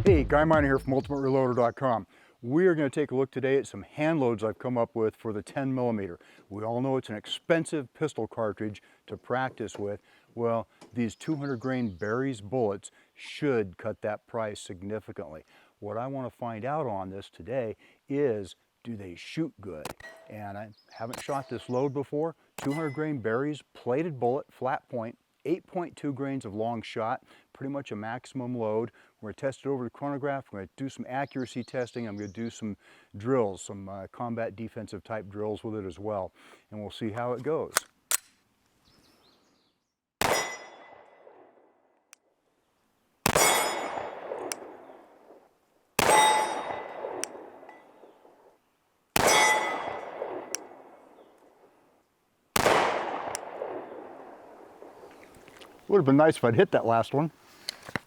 Hey, Guy Miner here from UltimateReloader.com. We are going to take a look today at some hand loads I've come up with for the 10mm. We all know it's an expensive pistol cartridge to practice with. Well, these 200 grain Berry's bullets should cut that price significantly. What I want to find out on this today is, do they shoot good? And I haven't shot this load before. 200 grain Berry's, plated bullet, flat point, 8.2 grains of long shot, pretty much a maximum load. We're going to test it over the chronograph. We're going to do some accuracy testing. I'm going to do some drills, some combat defensive type drills with it as well. And we'll see how it goes. Would have been nice if I'd hit that last one.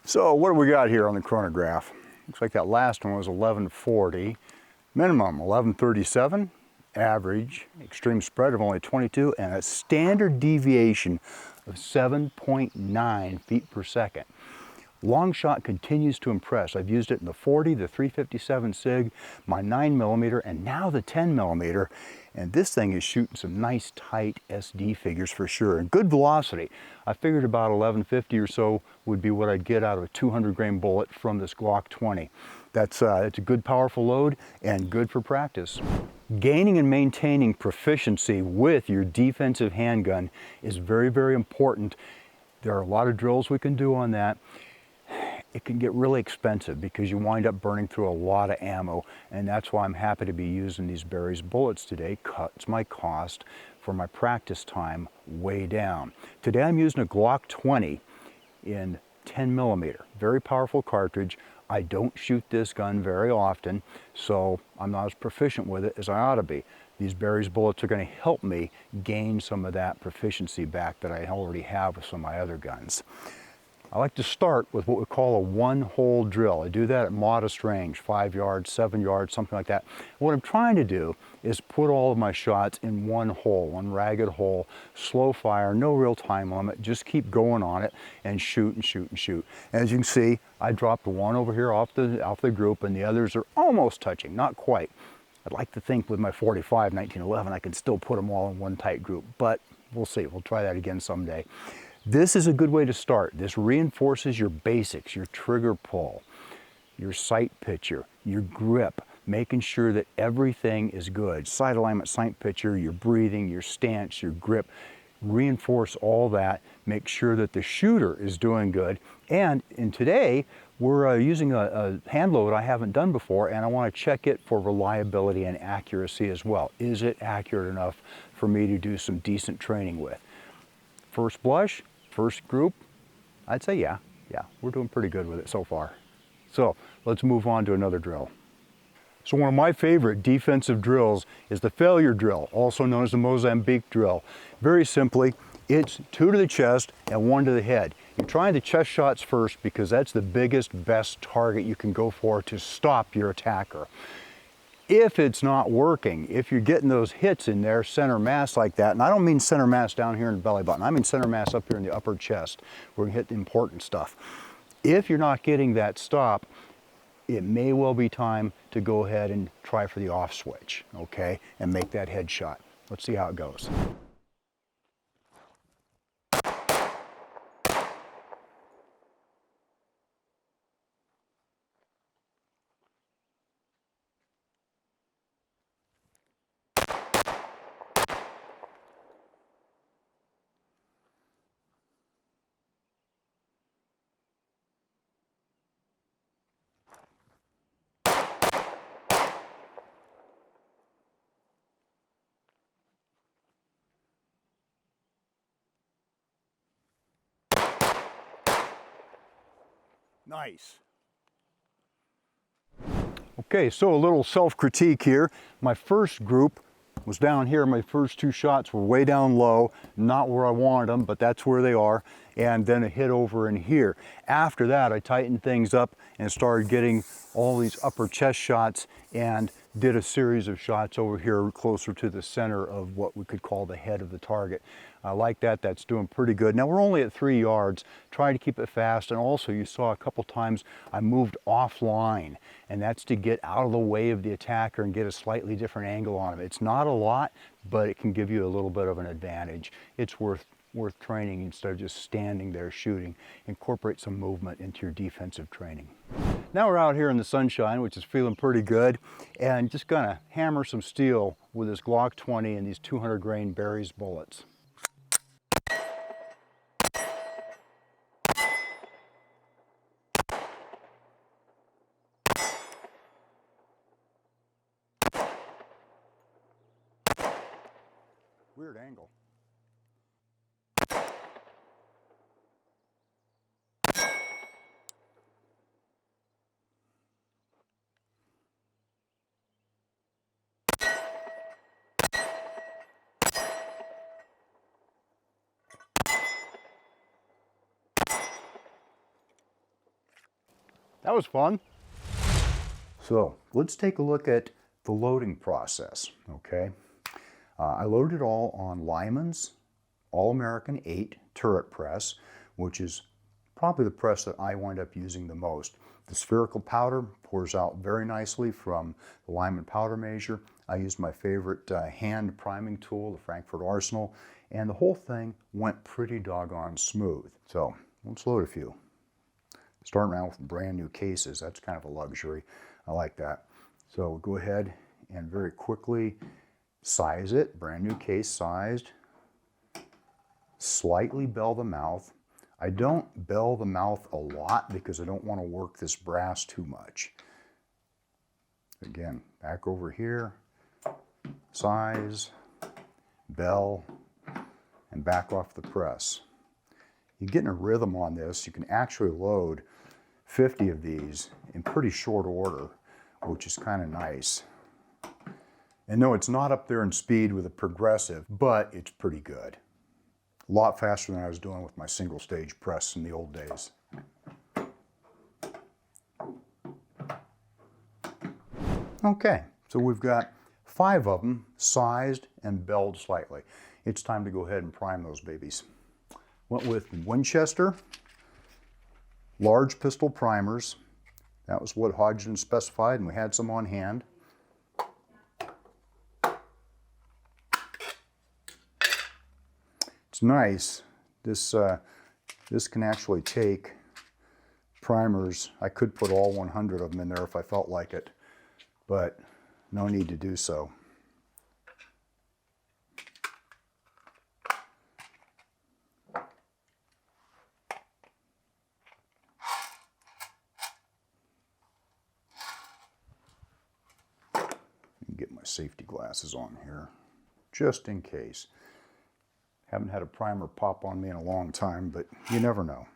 So what do we got here on the chronograph? Looks like that last one was 1140. Minimum 1137. Average, extreme spread of only 22, and a standard deviation of 7.9 feet per second. Long shot continues to impress. I've used it in the 40, the 357 SIG, my 9mm, and now the 10mm. And this thing is shooting some nice tight SD figures for sure, and good velocity. I figured about 1150 or so would be what I'd get out of a 200 grain bullet from this Glock 20. It's a good powerful load and good for practice. Gaining and maintaining proficiency with your defensive handgun is very, very important. There are a lot of drills we can do on that. It can get really expensive because you wind up burning through a lot of ammo, and that's why I'm happy to be using these Berry's bullets today. Cuts my cost for my practice time way down. Today I'm using a Glock 20 in 10mm. Very powerful cartridge. I don't shoot this gun very often, so I'm not as proficient with it as I ought to be. These Berry's bullets are going to help me gain some of that proficiency back that I already have with some of my other guns. I like to start with what we call a one-hole drill. I do that at modest range, 5 yards, 7 yards, something like that. What I'm trying to do is put all of my shots in one hole, one ragged hole, slow fire, no real time limit, just keep going on it and shoot and shoot and shoot. As you can see, I dropped one over here off the group, and the others are almost touching, not quite. I'd like to think with my 45 1911 I can still put them all in one tight group, but we'll see. We'll try that again someday. This is a good way to start. This reinforces your basics, your trigger pull, your sight picture, your grip, making sure that everything is good. Sight alignment, sight picture, your breathing, your stance, your grip. Reinforce all that. Make sure that the shooter is doing good. And today, we're using a hand load I haven't done before, and I want to check it for reliability and accuracy as well. Is it accurate enough for me to do some decent training with? First blush, first group, I'd say yeah, we're doing pretty good with it so far. So let's move on to another drill. So one of my favorite defensive drills is the failure drill, also known as the Mozambique drill. Very simply, it's 2 to the chest and 1 to the head. You're trying the chest shots first because that's the biggest, best target you can go for to stop your attacker. If it's not working, if you're getting those hits in there, center mass like that, and I don't mean center mass down here in the belly button, I mean center mass up here in the upper chest, where we hit the important stuff. If you're not getting that stop, it may well be time to go ahead and try for the off switch, okay, and make that headshot. Let's see how it goes. Nice. Okay, so a little self-critique here. My first group was down here. My first 2 shots were way down low, not where I wanted them, but that's where they are. And then a hit over in here. After that, I tightened things up and started getting all these upper chest shots and did a series of shots over here closer to the center of what we could call the head of the target. I like that. That's doing pretty good. Now we're only at 3 yards. Try to keep it fast. And also you saw a couple times I moved offline, and that's to get out of the way of the attacker and get a slightly different angle on him. It's not a lot, but it can give you a little bit of an advantage. It's worth training instead of just standing there shooting. Incorporate some movement into your defensive training. Now we're out here in the sunshine, which is feeling pretty good, and just gonna hammer some steel with this Glock 20 and these 200 grain Berries bullets. Weird angle. That was fun. So let's take a look at the loading process, okay? I loaded it all on Lyman's All-American 8 turret press, which is probably the press that I wind up using the most. The spherical powder pours out very nicely from the Lyman powder measure. I used my favorite hand priming tool, the Frankfurt Arsenal, and the whole thing went pretty doggone smooth. So let's load a few. Starting around with brand new cases, that's kind of a luxury. I like that. So go ahead and very quickly size it, brand new case sized. Slightly bell the mouth. I don't bell the mouth a lot because I don't want to work this brass too much. Again, back over here, size, bell, and back off the press. You get in a rhythm on this, you can actually load 50 of these in pretty short order, which is kind of nice. And no, it's not up there in speed with a progressive, but it's pretty good. A lot faster than I was doing with my single stage press in the old days. Okay, so we've got 5 of them sized and belled slightly. It's time to go ahead and prime those babies. Went with Winchester large pistol primers. That was what Hodgson specified, and we had some on hand. It's nice. This can actually take primers. I could put all 100 of them in there if I felt like it, but no need to do so. Get my safety glasses on here, just in case. Haven't had a primer pop on me in a long time, but you never know.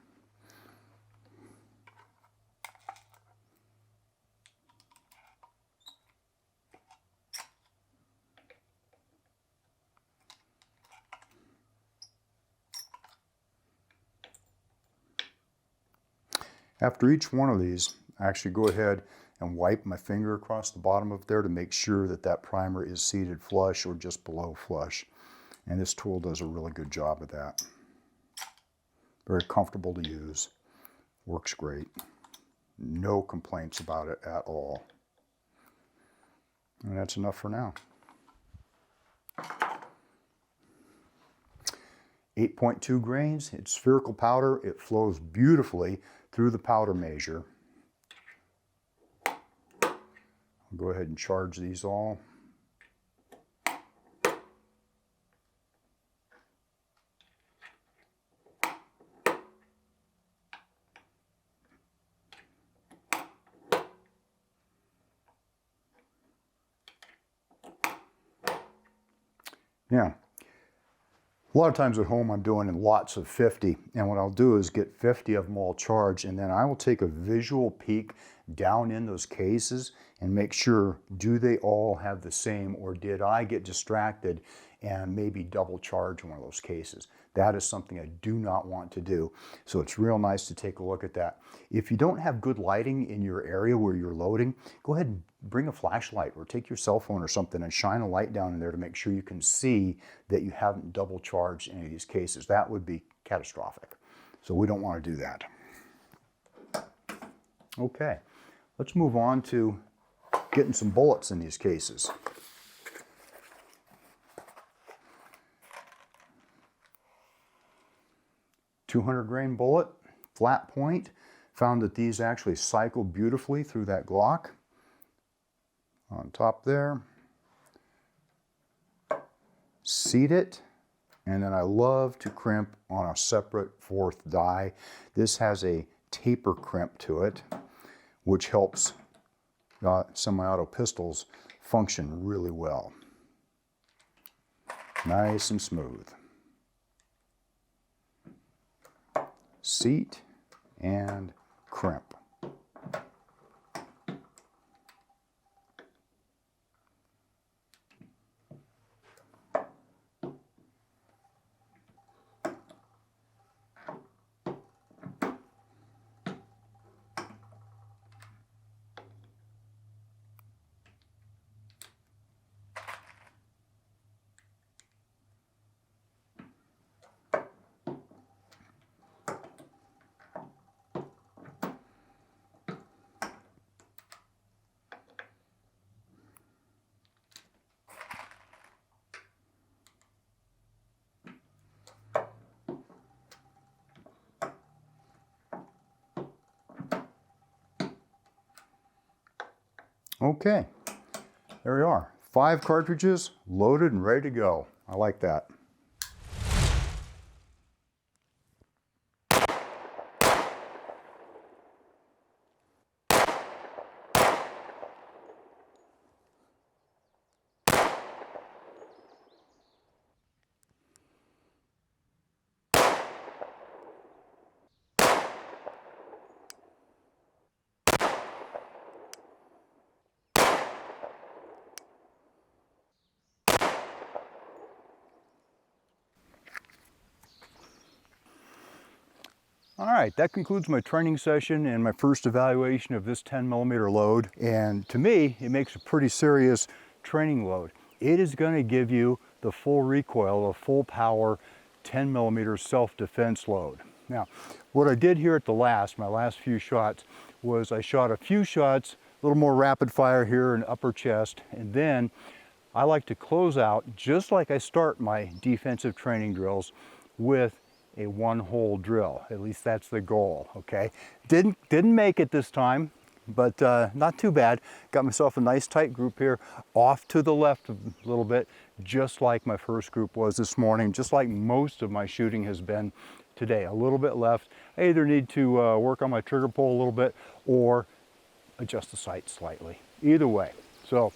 After each one of these, I actually go ahead and wipe my finger across the bottom of there to make sure that that primer is seated flush or just below flush. And this tool does a really good job of that. Very comfortable to use. Works great. No complaints about it at all. And that's enough for now. 8.2 grains. It's spherical powder. It flows beautifully through the powder measure. I'll go ahead and charge these all. Yeah. A lot of times at home I'm doing in lots of 50, and what I'll do is get 50 of them all charged, and then I will take a visual peek down in those cases and make sure, do they all have the same, or did I get distracted and maybe double charge one of those cases? That is something I do not want to do. So it's real nice to take a look at that. If you don't have good lighting in your area where you're loading, go ahead and bring a flashlight or take your cell phone or something and shine a light down in there to make sure you can see that you haven't double charged any of these cases. That would be catastrophic. So we don't want to do that. Okay, let's move on to getting some bullets in these cases. .200 grain bullet, flat point. Found that these actually cycle beautifully through that Glock. On top there. Seat it. And then I love to crimp on a separate fourth die. This has a taper crimp to it, which helps semi-auto pistols function really well. Nice and smooth. Seat and crimp. Okay, there we are. 5 cartridges loaded and ready to go. I like that. All right, that concludes my training session and my first evaluation of this 10mm load. And to me, it makes a pretty serious training load. It is going to give you the full recoil, the full power 10mm self-defense load. Now, what I did here at my last few shots, was I shot a few shots, a little more rapid fire here in upper chest, and then I like to close out, just like I start my defensive training drills, with a one-hole drill. At least that's the goal, okay? Didn't make it this time, but not too bad. Got myself a nice tight group here, off to the left a little bit, just like my first group was this morning, just like most of my shooting has been today. A little bit left. I either need to work on my trigger pull a little bit or adjust the sight slightly. Either way. So,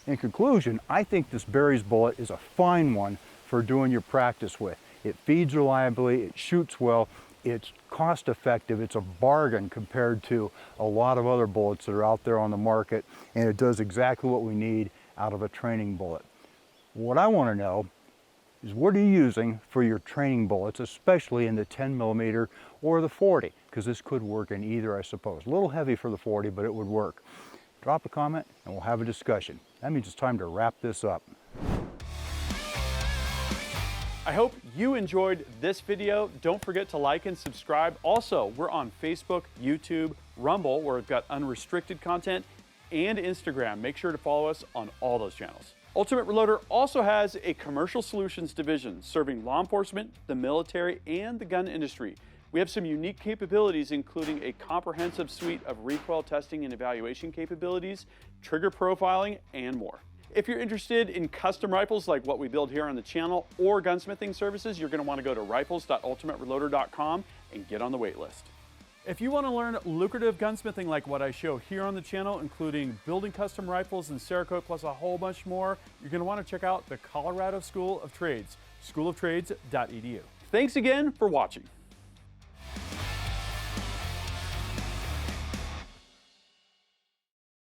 in conclusion, I think this Berry's bullet is a fine one for doing your practice with. It feeds reliably, it shoots well, it's cost effective, it's a bargain compared to a lot of other bullets that are out there on the market, and it does exactly what we need out of a training bullet. What I want to know is, what are you using for your training bullets, especially in the 10mm or the 40, because this could work in either, I suppose. A little heavy for the 40, but it would work. Drop a comment and we'll have a discussion. That means it's time to wrap this up. I hope you enjoyed this video. Don't forget to like and subscribe. Also, we're on Facebook, YouTube, Rumble, where we've got unrestricted content, and Instagram. Make sure to follow us on all those channels. Ultimate Reloader also has a commercial solutions division serving law enforcement, the military, and the gun industry. We have some unique capabilities, including a comprehensive suite of recoil testing and evaluation capabilities, trigger profiling, and more. If you're interested in custom rifles like what we build here on the channel, or gunsmithing services, you're going to want to go to rifles.ultimatereloader.com and get on the wait list. If you want to learn lucrative gunsmithing like what I show here on the channel, including building custom rifles and Cerakote plus a whole bunch more, you're going to want to check out the Colorado School of Trades, schooloftrades.edu. Thanks again for watching.